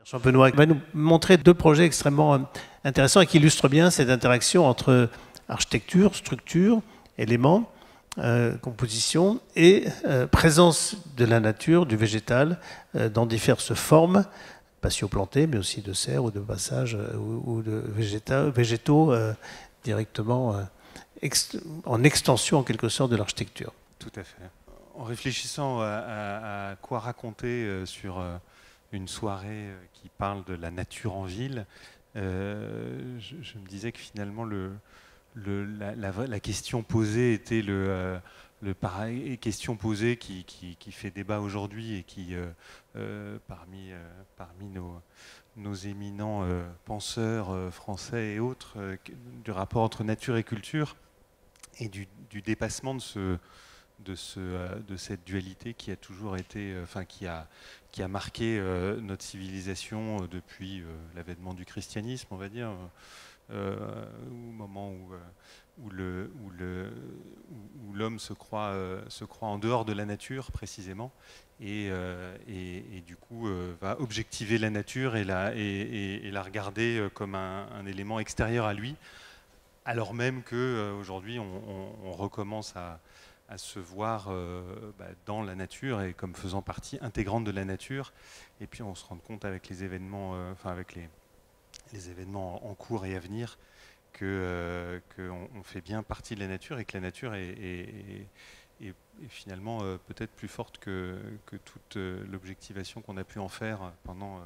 Jean Benoît va nous montrer deux projets extrêmement intéressants et qui illustrent bien cette interaction entre architecture, structure, éléments, composition et présence de la nature, du végétal, dans diverses formes, patio-plantés, mais aussi de serres ou de passages ou de végétaux directement en extension en quelque sorte de l'architecture. Tout à fait. En réfléchissant à quoi raconter sur une soirée qui parle de la nature en ville, je me disais que finalement la question posée était le pareil question posée qui fait débat aujourd'hui et qui parmi nos éminents penseurs français et autres du rapport entre nature et culture et du dépassement de cette dualité qui a toujours été, qui a marqué notre civilisation depuis l'avènement du christianisme, on va dire, au moment où l'homme se croit en dehors de la nature précisément et du coup va objectiver la nature et la regarder comme un élément extérieur à lui, alors même qu'aujourd'hui on recommence à se voir dans la nature et comme faisant partie intégrante de la nature. Et puis on se rend compte avec les événements, avec les événements en cours et à venir, qu'on fait bien partie de la nature et que la nature est finalement peut-être plus forte que toute l'objectivation qu'on a pu en faire pendant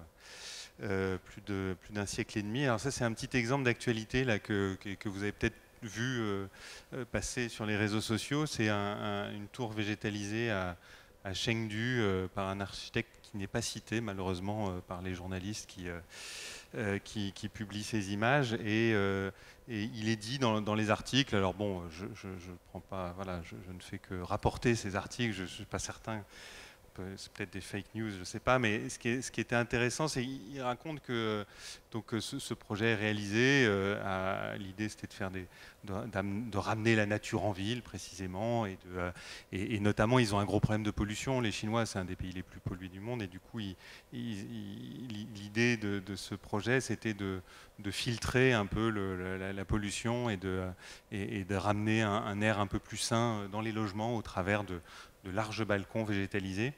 plus d'un siècle et demi. Alors ça, c'est un petit exemple d'actualité là que vous avez peut-être vu passer sur les réseaux sociaux. C'est une tour végétalisée à Chengdu par un architecte qui n'est pas cité malheureusement par les journalistes qui publient ces images et il est dit dans les articles. Alors bon, je prends pas, voilà, je ne fais que rapporter ces articles. Je suis pas certain. C'est peut-être des fake news, je ne sais pas, mais ce qui était intéressant, c'est qu'il raconte que donc, ce projet est réalisé. L'idée, c'était de ramener la nature en ville, précisément, et notamment, ils ont un gros problème de pollution. Les Chinois, c'est un des pays les plus pollués du monde, et du coup, l'idée de ce projet, c'était de filtrer un peu la pollution et de ramener un air un peu plus sain dans les logements au travers de larges balcons végétalisés.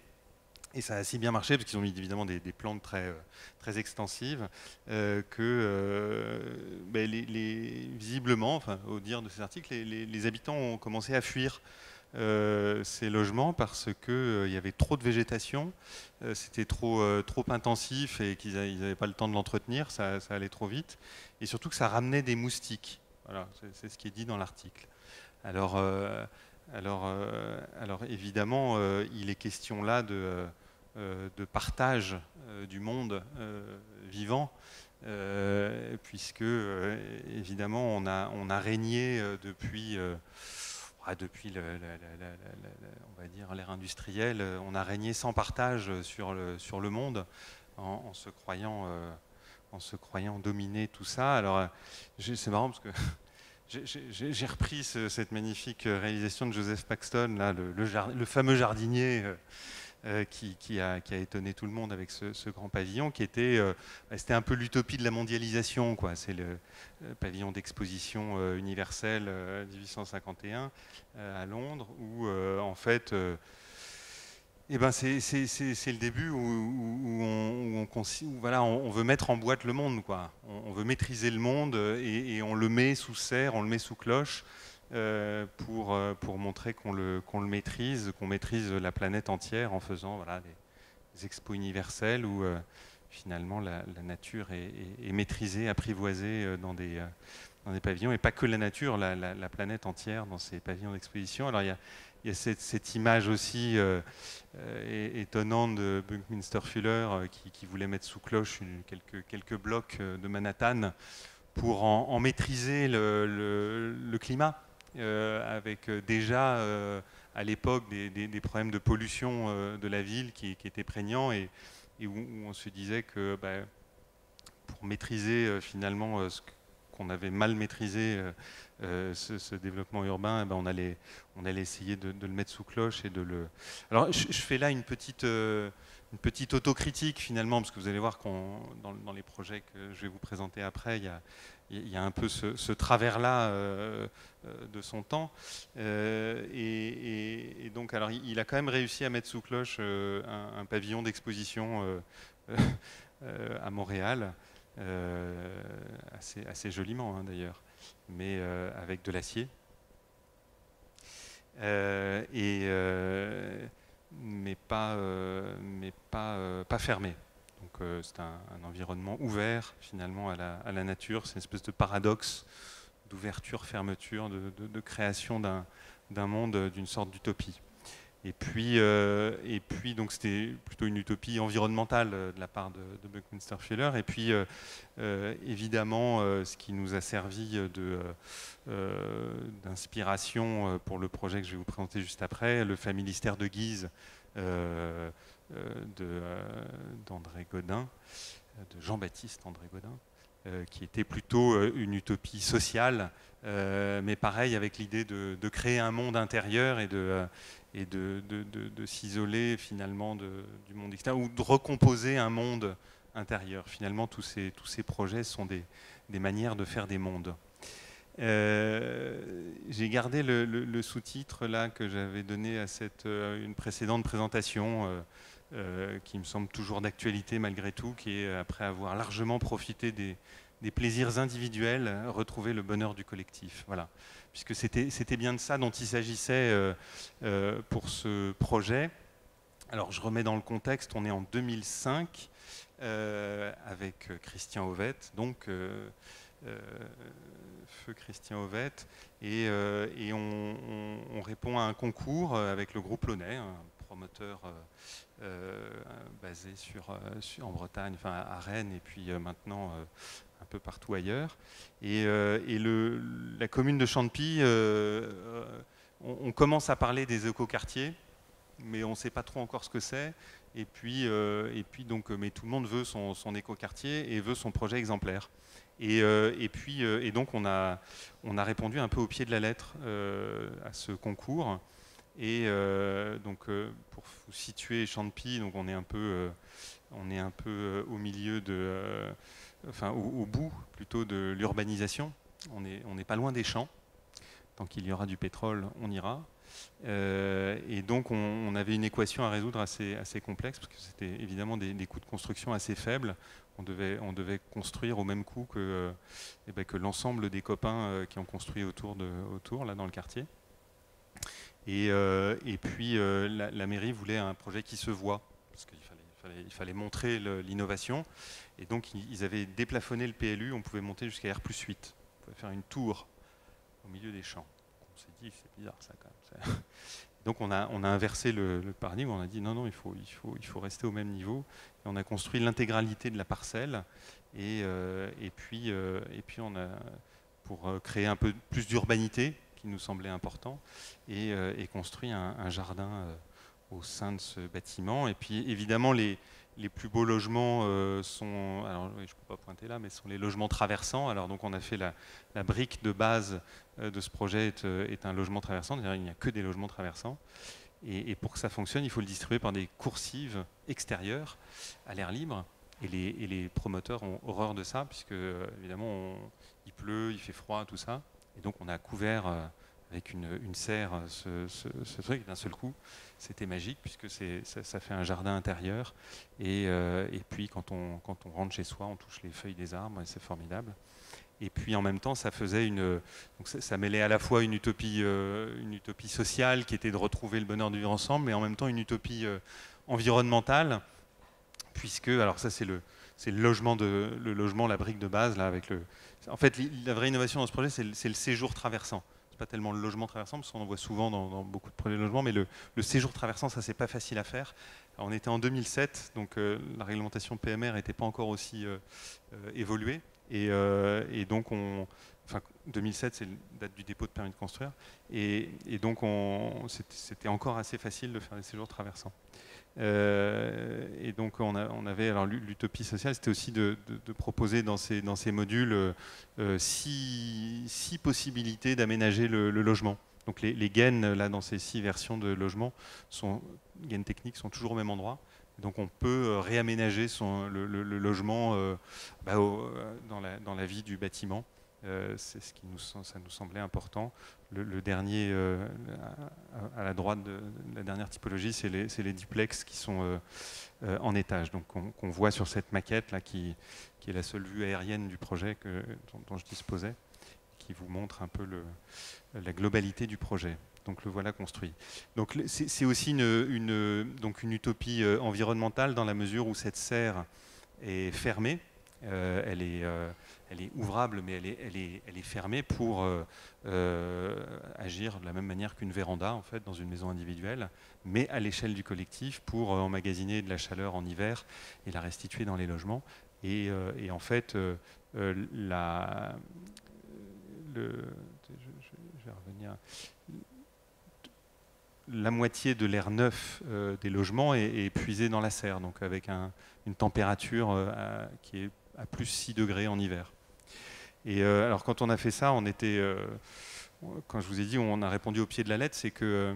Et ça a si bien marché, parce qu'ils ont mis évidemment des plantes très extensives, visiblement, enfin, au dire de ces articles, les habitants ont commencé à fuir ces logements parce qu'il y avait trop de végétation, c'était trop intensif et qu'ils n'avaient pas le temps de l'entretenir, ça allait trop vite, et surtout que ça ramenait des moustiques. Voilà, c'est ce qui est dit dans l'article. Alors évidemment, il est question là de partage du monde vivant, puisque évidemment on a régné depuis on va dire l'ère industrielle, on a régné sans partage sur le monde en se croyant dominer tout ça. Alors c'est marrant parce que j'ai repris cette magnifique réalisation de Joseph Paxton, là, le fameux jardinier qui a étonné tout le monde avec ce grand pavillon, qui c'était un peu l'utopie de la mondialisation, quoi. C'est le pavillon d'exposition universelle 1851 à Londres, où en fait c'est le début où voilà, on veut mettre en boîte le monde, quoi. On veut maîtriser le monde et on le met sous serre, on le met sous cloche pour montrer qu'on le maîtrise, qu'on maîtrise la planète entière en faisant voilà, des expos universels où finalement la nature est maîtrisée, apprivoisée dans des pavillons, et pas que la nature, la planète entière dans ces pavillons d'exposition. Alors il y a cette image aussi étonnante de Buckminster Fuller qui voulait mettre sous cloche quelques blocs de Manhattan pour en maîtriser le climat, avec déjà à l'époque des problèmes de pollution de la ville qui étaient prégnants et où on se disait que pour maîtriser finalement ce qu'on avait mal maîtrisé ce développement urbain, eh ben, on allait essayer de le mettre sous cloche et de le... Alors je fais là une petite autocritique finalement, parce que vous allez voir dans les projets que je vais vous présenter après, il y a un peu ce travers-là de son temps. Et donc, alors, il a quand même réussi à mettre sous cloche un pavillon d'exposition à Montréal, assez joliment hein, d'ailleurs, mais avec de l'acier. Mais pas fermé. Donc c'est un environnement ouvert finalement à la nature. C'est une espèce de paradoxe d'ouverture, fermeture, de création d'un monde, d'une sorte d'utopie. Et puis donc c'était plutôt une utopie environnementale de la part de Buckminster Fuller. Et puis évidemment, ce qui nous a servi d'inspiration pour le projet que je vais vous présenter juste après, le familistère de Guise d'André Gaudin, de Jean-Baptiste André Gaudin, qui était plutôt une utopie sociale, mais pareil avec l'idée de créer un monde intérieur et de s'isoler finalement du monde extérieur, ou de recomposer un monde intérieur. Finalement, tous ces projets sont des manières de faire des mondes. J'ai gardé le sous-titre là que j'avais donné à une précédente présentation qui me semble toujours d'actualité malgré tout, qui est après avoir largement profité des plaisirs individuels, retrouver le bonheur du collectif. Voilà. Puisque c'était bien de ça dont il s'agissait pour ce projet. Alors je remets dans le contexte, on est en 2005 avec Christian Ovette, donc feu Christian Ovette, et on répond à un concours avec le groupe Launay, un promoteur basé en Bretagne, enfin à Rennes, et puis maintenant un peu partout ailleurs. Et la commune de Chantepie, on commence à parler des écoquartiers, mais on ne sait pas trop encore ce que c'est. Et puis donc, mais tout le monde veut son écoquartier et veut son projet exemplaire. Et donc on a répondu un peu au pied de la lettre à ce concours. Et donc pour vous situer Chantepie, donc on est un peu au milieu enfin au bout plutôt de l'urbanisation. On n'est pas loin des champs. Tant qu'il y aura du pétrole, on ira. Et donc on avait une équation à résoudre assez complexe, parce que c'était évidemment des coûts de construction assez faibles. On devait construire au même coût que l'ensemble des copains qui ont construit autour là dans le quartier. Et puis la mairie voulait un projet qui se voit, parce qu'il fallait montrer l'innovation. Et donc ils avaient déplafonné le PLU, on pouvait monter jusqu'à R+8. On pouvait faire une tour au milieu des champs. On s'est dit, c'est bizarre ça quand même. Donc on a inversé le paradigme, on a dit non, il faut rester au même niveau. Et on a construit l'intégralité de la parcelle. Et puis on a, pour créer un peu plus d'urbanité, qui nous semblait important, et construit un jardin au sein de ce bâtiment. Et puis évidemment les plus beaux logements sont, alors je ne peux pas pointer là, mais sont les logements traversants. Alors donc on a fait la brique de base de ce projet est un logement traversant, c'est-à-dire il n'y a que des logements traversants. Et pour que ça fonctionne, il faut le distribuer par des coursives extérieures à l'air libre. Et les promoteurs ont horreur de ça, puisque évidemment il pleut, il fait froid, tout ça. Et donc on a couvert avec une serre ce truc d'un seul coup. C'était magique, puisque ça fait un jardin intérieur. Et puis quand on rentre chez soi, on touche les feuilles des arbres, et c'est formidable. Et puis en même temps, ça faisait donc ça mêlait à la fois une utopie sociale qui était de retrouver le bonheur de vivre ensemble, mais en même temps une utopie environnementale, puisque, alors ça c'est le logement, la brique de base là avec en fait la vraie innovation dans ce projet c'est le séjour traversant. C'est pas tellement le logement traversant, parce qu'on en voit souvent dans beaucoup de projets de logement, mais le séjour traversant, ça c'est pas facile à faire. Alors, on était en 2007, donc la réglementation PMR n'était pas encore aussi évoluée. Et donc, 2007, c'est la date du dépôt de permis de construire. Et donc, c'était encore assez facile de faire des séjours traversants. Et donc on avait, alors l'utopie sociale, c'était aussi de proposer dans ces modules 6 possibilités d'aménager le logement. Donc les gaines là dans ces 6 versions de logement gaines techniques sont toujours au même endroit. Donc on peut réaménager le logement dans la vie du bâtiment. C'est ce qui ça nous semblait important. Le dernier, à la droite de la dernière typologie, c'est les duplex qui sont en étage. Donc qu'on voit sur cette maquette là, qui est la seule vue aérienne du projet dont je disposais, qui vous montre un peu la globalité du projet. Donc le voilà construit. Donc c'est aussi une utopie environnementale dans la mesure où cette serre est fermée. Elle est ouvrable, mais elle est fermée pour agir de la même manière qu'une véranda en fait dans une maison individuelle, mais à l'échelle du collectif pour emmagasiner de la chaleur en hiver et la restituer dans les logements. Et en fait, je vais revenir. La moitié de l'air neuf des logements est puisé dans la serre, donc avec une température qui est à plus 6 degrés en hiver. Et alors quand on a fait ça, on était, quand je vous ai dit, on a répondu au pied de la lettre, c'est que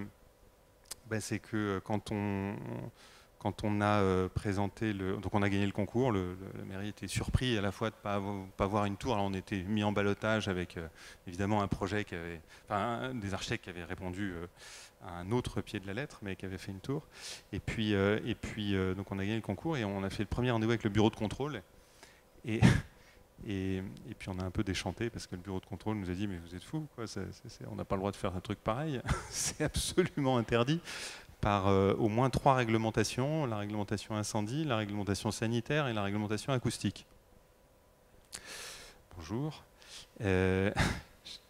quand on a présenté donc on a gagné le concours, la mairie était surpris à la fois de ne pas voir une tour. Alors on était mis en ballottage avec évidemment un projet des architectes qui avaient répondu à un autre pied de la lettre, mais qui avait fait une tour. Et puis donc on a gagné le concours et on a fait le premier rendez-vous avec le bureau de contrôle. Et puis on a un peu déchanté parce que le bureau de contrôle nous a dit mais vous êtes fous, quoi, on n'a pas le droit de faire un truc pareil, c'est absolument interdit par au moins 3 réglementations, la réglementation incendie, la réglementation sanitaire et la réglementation acoustique. Bonjour.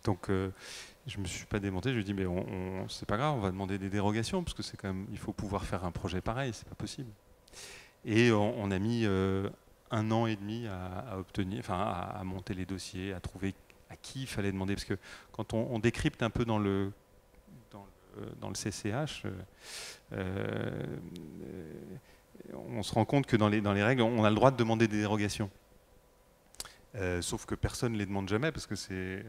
Donc je ne me suis pas démonté, je lui ai dit mais c'est pas grave, on va demander des dérogations parce que c'est quand même, il faut pouvoir faire un projet pareil, c'est pas possible. Et on a mis 1 an et demi à obtenir, enfin à monter les dossiers, à trouver à qui il fallait demander, parce que quand on décrypte un peu dans le CCH, on se rend compte que dans les règles, on a le droit de demander des dérogations. Sauf que personne ne les demande jamais, parce que c'est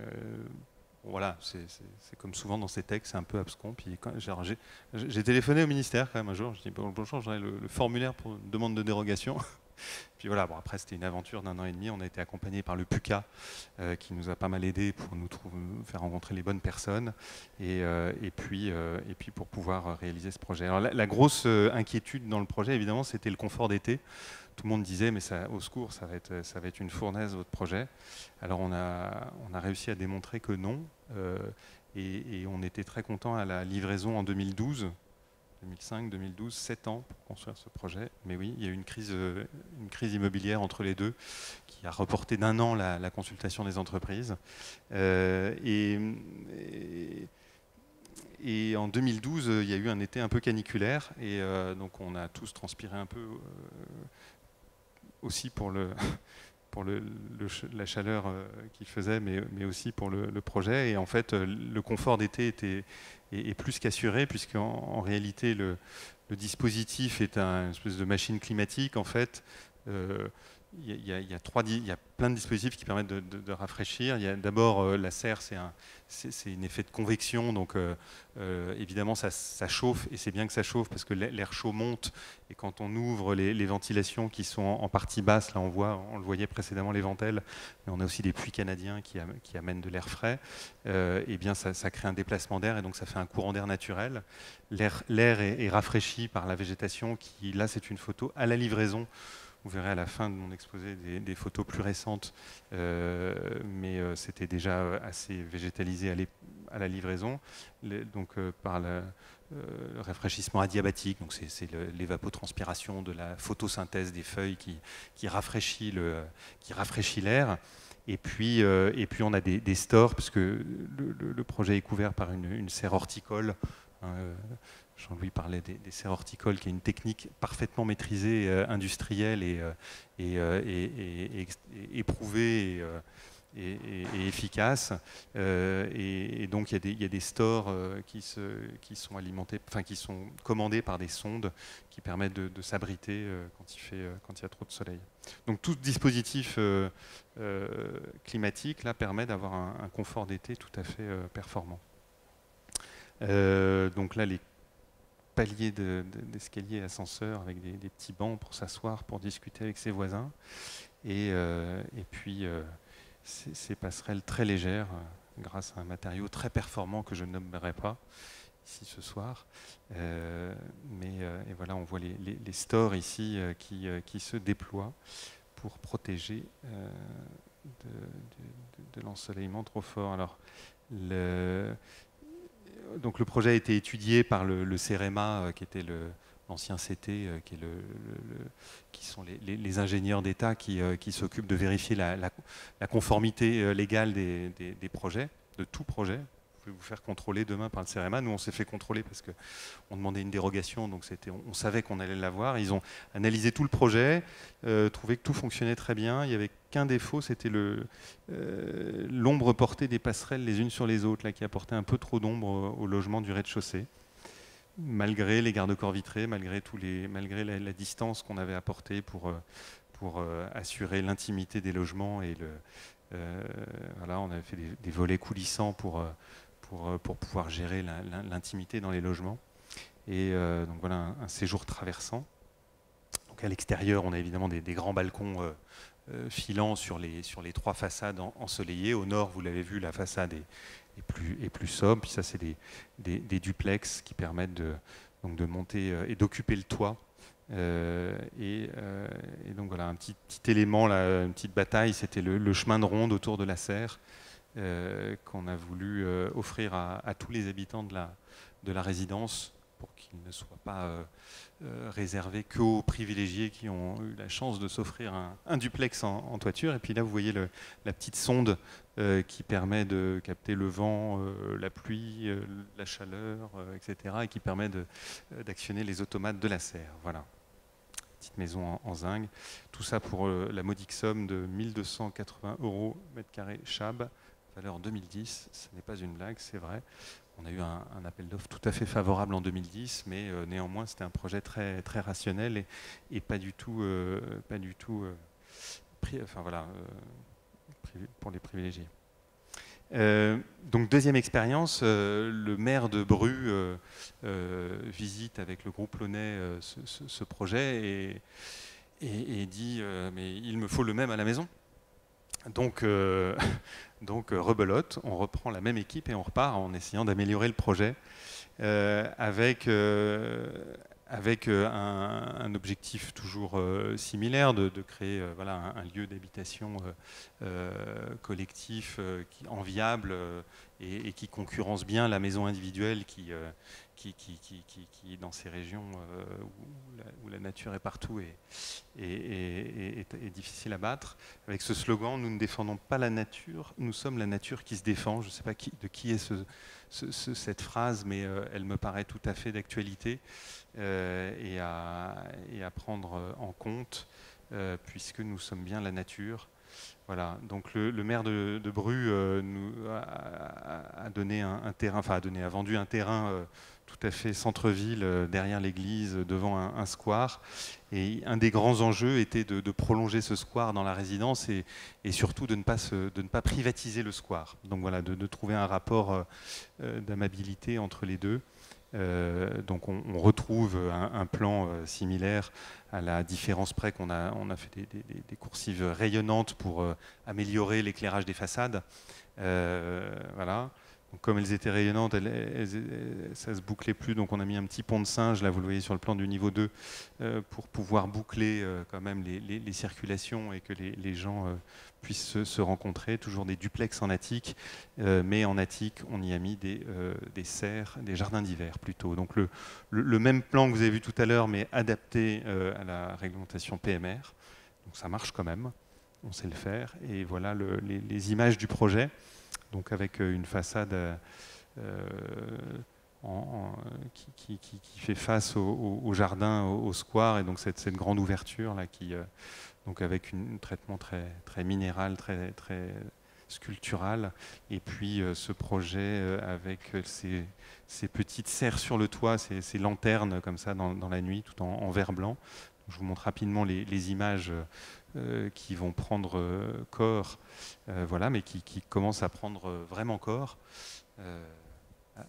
voilà, c'est comme souvent dans ces textes, c'est un peu abscon. Puis j'ai téléphoné au ministère quand même un jour, je dis bonjour, j'aurais le formulaire pour une demande de dérogation. Puis voilà, bon, après c'était une aventure d'1 an et demi, on a été accompagné par le PUCA qui nous a pas mal aidé pour nous faire rencontrer les bonnes personnes et puis pour pouvoir réaliser ce projet. Alors la grosse inquiétude dans le projet évidemment c'était le confort d'été. Tout le monde disait mais au secours, ça va être une fournaise votre projet. Alors on a réussi à démontrer que non et on était très content à la livraison en 2012. 2005, 2012, 7 ans pour construire ce projet. Mais oui, il y a eu une crise immobilière entre les deux qui a reporté d'1 an la consultation des entreprises. Et en 2012, il y a eu un été un peu caniculaire et donc on a tous transpiré un peu aussi pour la chaleur qu'il faisait, mais aussi pour le projet. Et en fait, le confort d'été est plus qu'assuré, puisqu'en réalité, le dispositif est une espèce de machine climatique. En fait, il y a plein de dispositifs qui permettent de rafraîchir. Il y a d'abord la serre, c'est un effet de convection, donc évidemment ça chauffe, et c'est bien que ça chauffe parce que l'air chaud monte, et quand on ouvre les ventilations qui sont en partie basse, là on le voyait précédemment les ventelles, mais on a aussi des puits canadiens qui amènent de l'air frais, et bien ça crée un déplacement d'air, et donc ça fait un courant d'air naturel. L'air est rafraîchi par la végétation qui, là c'est une photo à la livraison. Vous verrez à la fin de mon exposé des photos plus récentes, mais c'était déjà assez végétalisé à la livraison, donc par le rafraîchissement adiabatique, donc c'est l'évapotranspiration de la photosynthèse des feuilles qui rafraîchit l'air. Et puis on a des stores, parce que le projet est couvert par une serre horticole. Jean-Louis parlait des serres horticoles, qui est une technique parfaitement maîtrisée, industrielle et éprouvée et efficace. Et donc il y a des stores qui sont alimentés, enfin qui sont commandés par des sondes qui permettent de s'abriter quand il y a trop de soleil. Donc tout dispositif climatique là permet d'avoir un confort d'été tout à fait performant. Donc là les paliers d'escalier ascenseur avec des petits bancs pour s'asseoir, pour discuter avec ses voisins. Et puis ces passerelles très légères grâce à un matériau très performant que je ne nommerai pas ici ce soir. Et voilà, on voit les stores ici qui se déploient pour protéger de l'ensoleillement trop fort. Alors, donc le projet a été étudié par le CEREMA, qui était l'ancien CT, qui sont les ingénieurs d'État qui s'occupent de vérifier la conformité légale des projets, de tout projet. Vous pouvez vous faire contrôler demain par le CEREMA. Nous, on s'est fait contrôler parce qu'on demandait une dérogation, donc on savait qu'on allait l'avoir. Ils ont analysé tout le projet, trouvé que tout fonctionnait très bien. Il n'y avait qu'un défaut, c'était l'ombre portée des passerelles les unes sur les autres, là, qui apportait un peu trop d'ombre au logement du rez-de-chaussée. Malgré les garde-corps vitrés, malgré la distance qu'on avait apportée pour assurer l'intimité des logements. Et voilà, on avait fait des volets coulissants pour pouvoir gérer l'intimité dans les logements. Et donc voilà, un séjour traversant. Donc à l'extérieur, on a évidemment des grands balcons filants sur les trois façades ensoleillées. Au nord, vous l'avez vu, la façade est plus sobre. Puis ça, c'est des duplex qui permettent donc de monter et d'occuper le toit. Et donc voilà, un petit élément, là, une petite bataille, c'était le chemin de ronde autour de la serre qu'on a voulu offrir à tous les habitants de la résidence pour qu'il ne soit pas réservé qu'aux privilégiés qui ont eu la chance de s'offrir un duplex en toiture. Et puis là, vous voyez la petite sonde qui permet de capter le vent, la pluie, la chaleur, etc. et qui permet d'actionner les automates de la serre. Voilà. Petite maison en zinc. Tout ça pour la modique somme de 1 280 € mètre carré Chab, valeur 2010. Ce n'est pas une blague, c'est vrai. On a eu un appel d'offres tout à fait favorable en 2010, mais néanmoins c'était un projet très, très rationnel et pas du tout, pour les privilégiés. Donc deuxième expérience, le maire de Bru visite avec le groupe Launay ce projet et dit mais il me faut le même à la maison. Donc rebelote, on reprend la même équipe et on repart en essayant d'améliorer le projet avec un objectif toujours similaire de créer voilà, un lieu d'habitation collectif enviable et qui concurrence bien la maison individuelle qui dans ces régions où la nature est partout et est difficile à battre. Avec ce slogan, nous ne défendons pas la nature, nous sommes la nature qui se défend. Je ne sais pas de qui est cette phrase, mais elle me paraît tout à fait d'actualité et à prendre en compte, puisque nous sommes bien la nature. Voilà, donc le maire de Bru nous a donné un terrain, enfin a vendu un terrain tout à fait centre-ville, derrière l'église, devant un square. Et un des grands enjeux était de prolonger ce square dans la résidence et surtout de ne pas privatiser le square. Donc voilà, de trouver un rapport d'amabilité entre les deux. Donc on retrouve un plan similaire à la différence près qu'on a fait des coursives rayonnantes pour améliorer l'éclairage des façades. Voilà. Donc, comme elles étaient rayonnantes, ça ne se bouclait plus, donc on a mis un petit pont de singe, là vous le voyez sur le plan du niveau 2, pour pouvoir boucler quand même les circulations et que les gens puissent se rencontrer. Toujours des duplex en attique, mais en attique on y a mis des serres, des jardins d'hiver plutôt. Donc le même plan que vous avez vu tout à l'heure, mais adapté à la réglementation PMR. Donc ça marche quand même, on sait le faire. Et voilà les images du projet. Donc avec une façade qui fait face au jardin, au square, et donc cette grande ouverture là donc avec un traitement très, très minéral, très, très, sculpturale. Et puis ce projet avec ces petites serres sur le toit, ces lanternes comme ça dans la nuit, tout en verre blanc. Je vous montre rapidement les images qui vont prendre corps, voilà, mais qui commencent à prendre vraiment corps.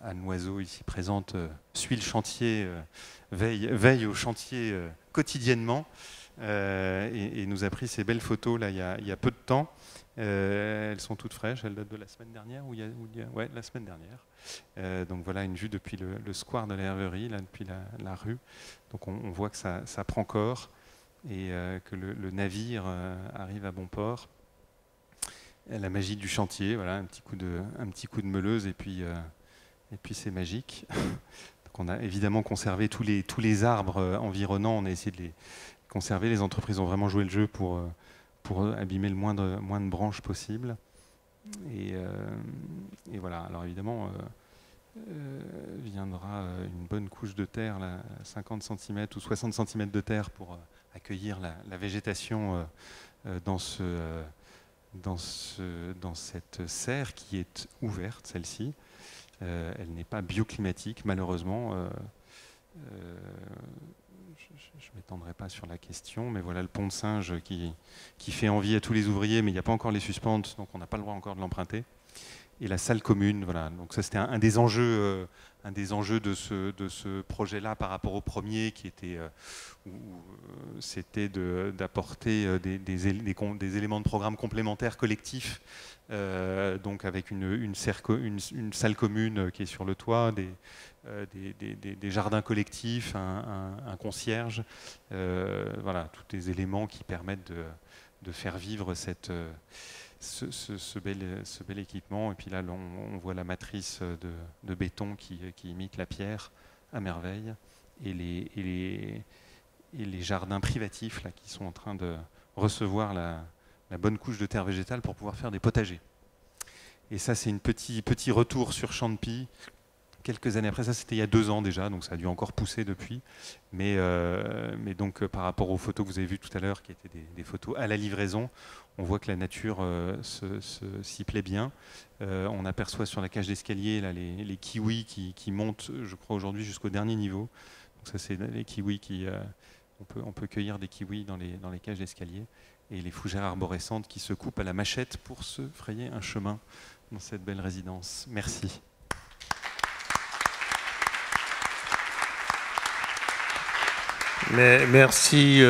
Anne Oiseau, ici présente, suit le chantier, veille au chantier quotidiennement et nous a pris ces belles photos là, il y a peu de temps. Elles sont toutes fraîches, elles datent de la semaine dernière ouais, la semaine dernière. Donc voilà une vue depuis le square de la Herverie, là, depuis la rue. Donc on voit que ça prend corps et que le navire arrive à bon port. La magie du chantier, voilà, un petit coup de meuleuse et puis c'est magique. Donc on a évidemment conservé tous les arbres environnants, on a essayé de les conserver. Les entreprises ont vraiment joué le jeu pour abîmer le moins de branches possible. Et voilà, alors évidemment, viendra une bonne couche de terre, là, 50 cm ou 60 cm de terre pour accueillir la végétation dans cette serre qui est ouverte, celle-ci. Elle n'est pas bioclimatique, malheureusement. Je ne m'étendrai pas sur la question, mais voilà le pont de singe qui fait envie à tous les ouvriers, mais il n'y a pas encore les suspentes, donc on n'a pas le droit encore de l'emprunter. Et la salle commune, voilà. Donc ça c'était un des enjeux de ce projet-là par rapport au premier, qui était c'était d'apporter des éléments de programme complémentaires collectifs, donc avec une salle commune qui est sur le toit, des jardins collectifs, un concierge, voilà, tous des éléments qui permettent de faire vivre ce bel équipement. Et puis là, on voit la matrice de béton qui imite la pierre à merveille, et les jardins privatifs là, qui sont en train de recevoir la bonne couche de terre végétale pour pouvoir faire des potagers. Et ça, c'est un petit retour sur Champy. Quelques années après, ça c'était il y a 2 ans déjà, donc ça a dû encore pousser depuis. Mais donc par rapport aux photos que vous avez vues tout à l'heure, qui étaient des photos à la livraison, on voit que la nature s'y plaît bien. On aperçoit sur la cage d'escalier les kiwis qui montent, je crois aujourd'hui, jusqu'au dernier niveau. Donc ça c'est les kiwis on peut cueillir des kiwis dans les cages d'escalier. Et les fougères arborescentes qui se coupent à la machette pour se frayer un chemin dans cette belle résidence. Merci. Mais merci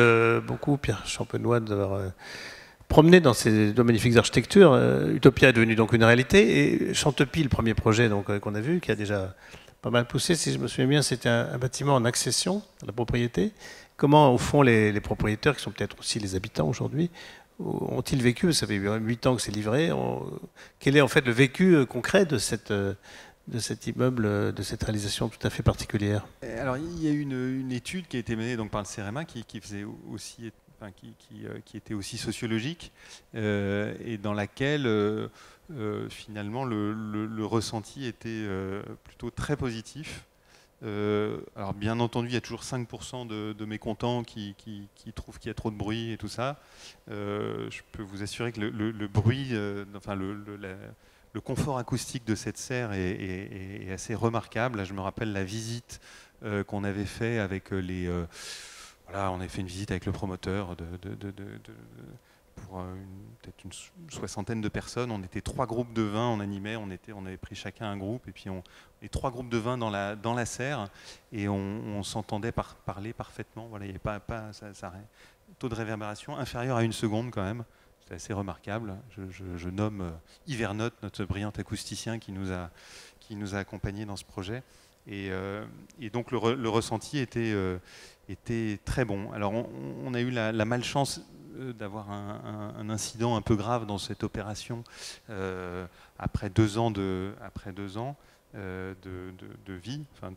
beaucoup Pierre Champenois d'avoir promené dans ces deux magnifiques architectures. Utopia est devenu donc une réalité, et Chantepie, le premier projet qu'on a vu, qui a déjà pas mal poussé, si je me souviens bien, c'était un bâtiment en accession à la propriété. Comment, au fond, les propriétaires, qui sont peut-être aussi les habitants aujourd'hui, ont-ils vécu? Ça fait 8 ans que c'est livré. Quel est en fait le vécu concret de cet immeuble, de cette réalisation tout à fait particulière? Alors, il y a une étude qui a été menée donc, par le CEREMA qui faisait aussi, enfin, qui était aussi sociologique, et dans laquelle finalement le ressenti était plutôt très positif. Alors bien entendu, il y a toujours 5% de mécontents qui trouvent qu'il y a trop de bruit et tout ça. Je peux vous assurer que le bruit, enfin le confort acoustique de cette serre est assez remarquable. Là, je me rappelle la visite qu'on avait fait avec voilà, on avait fait une visite avec le promoteur pour peut-être une soixantaine de personnes. On était 3 groupes de 20, on animait, on avait pris chacun un groupe, et puis les 3 groupes de 20 dans la serre, et on s'entendait parler parfaitement. Voilà, il n'y avait pas taux de réverbération inférieur à 1 seconde quand même. C'est assez remarquable. Je nomme Yvernote, notre brillant acousticien qui nous a accompagnés dans ce projet. Et donc le ressenti était très bon. Alors on a eu la malchance d'avoir un incident un peu grave dans cette opération après 2 ans de vie. Enfin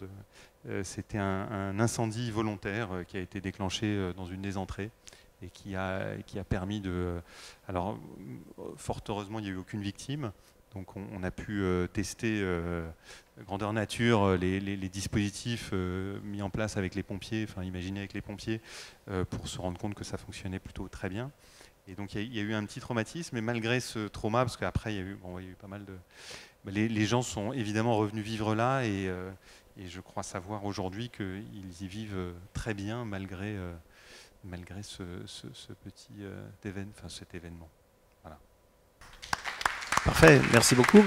c'était un incendie volontaire qui a été déclenché dans une des entrées et qui a permis de... Alors fort heureusement il n'y a eu aucune victime. Donc on a pu tester grandeur nature les dispositifs mis en place avec les pompiers, enfin imaginés avec les pompiers, pour se rendre compte que ça fonctionnait plutôt très bien. Et donc il y a eu un petit traumatisme, et malgré ce trauma, parce qu'après il y a eu, bon, il y a eu pas mal de... Les gens sont évidemment revenus vivre là, et je crois savoir aujourd'hui qu'ils y vivent très bien malgré ce petit événement. Voilà. Parfait, merci beaucoup.